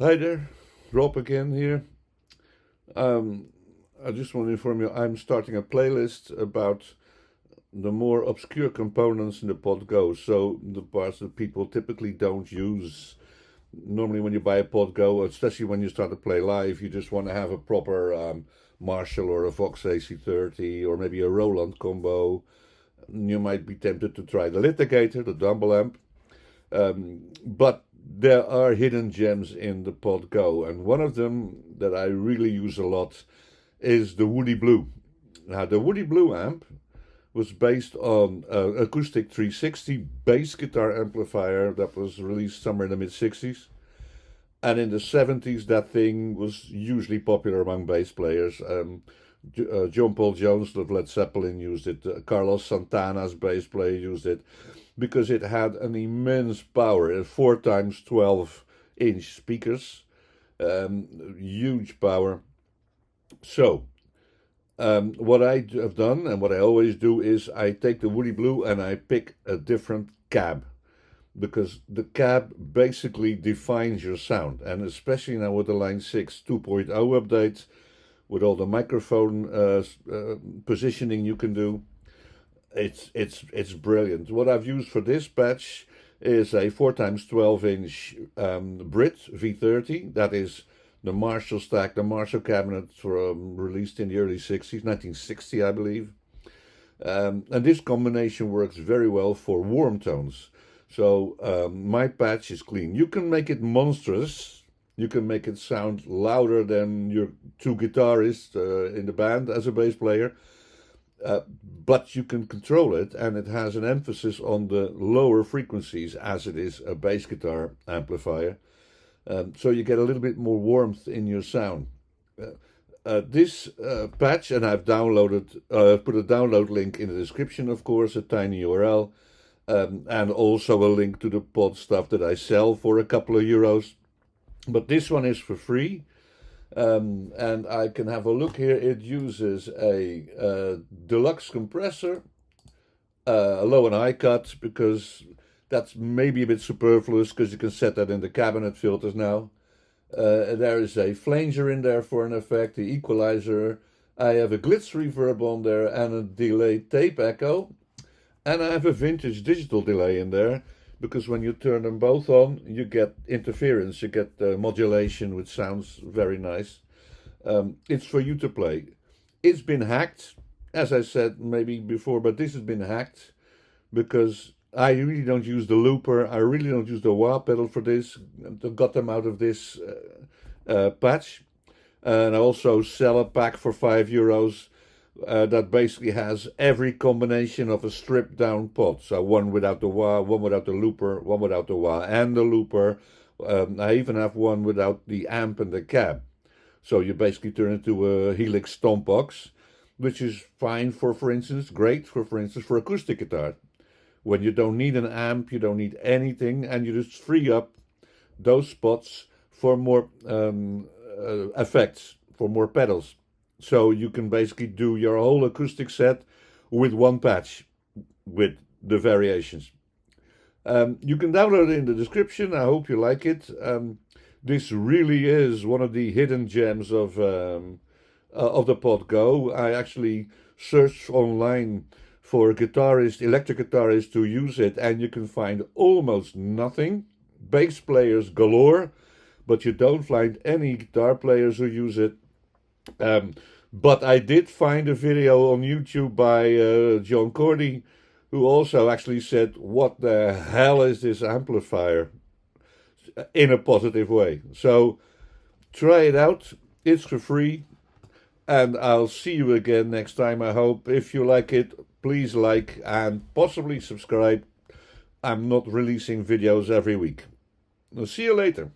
Hi there, Rob again here. Um, I just want to inform you I'm starting a playlist about the more obscure components in the Pod Go. So the parts that people typically don't use. Normally, when you buy a Pod Go, especially when you start to play live, you just want to have a proper Marshall or a Vox AC30 or maybe a Roland combo. You might be tempted to try the litigator, the dumble amp. But there are hidden gems in the Pod Go, and one of them that I really use a lot is the Woody Blue. Now, the Woody Blue amp was based on an acoustic 360 bass guitar amplifier that was released somewhere in the mid 60s. And in the 70s, that thing was hugely popular among bass players. John Paul Jones of Led Zeppelin used it. Carlos Santana's bass player used it because it had an immense power, 4 times 12-inch speakers, huge power. So, what I have done and what I always do is I take the Woody Blue and I pick a different cab because the cab basically defines your sound, and especially now with the Line 6 2.0 update, with all the microphone positioning you can do, it's brilliant. What I've used for this patch is a 4 times 12-inch Brit V30. That is the Marshall stack, the Marshall cabinet released in the early 60s, 1960, I believe. And this combination works very well for warm tones. So my patch is clean. You can make it monstrous. You can make it sound louder than your two guitarists in the band as a bass player. But you can control it, and it has an emphasis on the lower frequencies as it is a bass guitar amplifier. So you get a little bit more warmth in your sound. This patch, and I've downloaded, put a download link in the description, of course, a tiny URL, and also a link to the pod stuff that I sell for a couple of euros. But this one is for free. And I can have a look here. It uses a deluxe compressor, a low and high cut, because that's maybe a bit superfluous because you can set that in the cabinet filters now. There is a flanger in there for an effect, the equalizer. I have a glitz reverb on there and a delay tape echo. And I have a vintage digital delay in there because when you turn them both on, you get interference, you get modulation, which sounds very nice. It's for you to play. It's been hacked, as I said maybe before, but this has been hacked because I really don't use the looper. I really don't use the wah pedal for this. I got them out of this patch. And I also sell a pack for €5 that basically has every combination of a stripped down pod. So one without the wah, one without the looper, one without the wah and the looper. I even have one without the amp and the cab. So you basically turn it into a Helix stomp box, which is fine for instance, great for instance, for acoustic guitar. When you don't need an amp, you don't need anything, and you just free up those spots for more effects, for more pedals. So you can basically do your whole acoustic set with one patch, with the variations. You can download it in the description. I hope you like it. This really is one of the hidden gems of the Pod Go. I actually searched online for electric guitarists to use it, and you can find almost nothing. Bass players galore, but you don't find any guitar players who use it. But I did find a video on YouTube by John Cordy, who also actually said, "What the hell is this amplifier?" in a positive way. So try it out. It's for free. And I'll see you again next time, I hope. If you like it, please like and possibly subscribe. I'm not releasing videos every week. I'll see you later.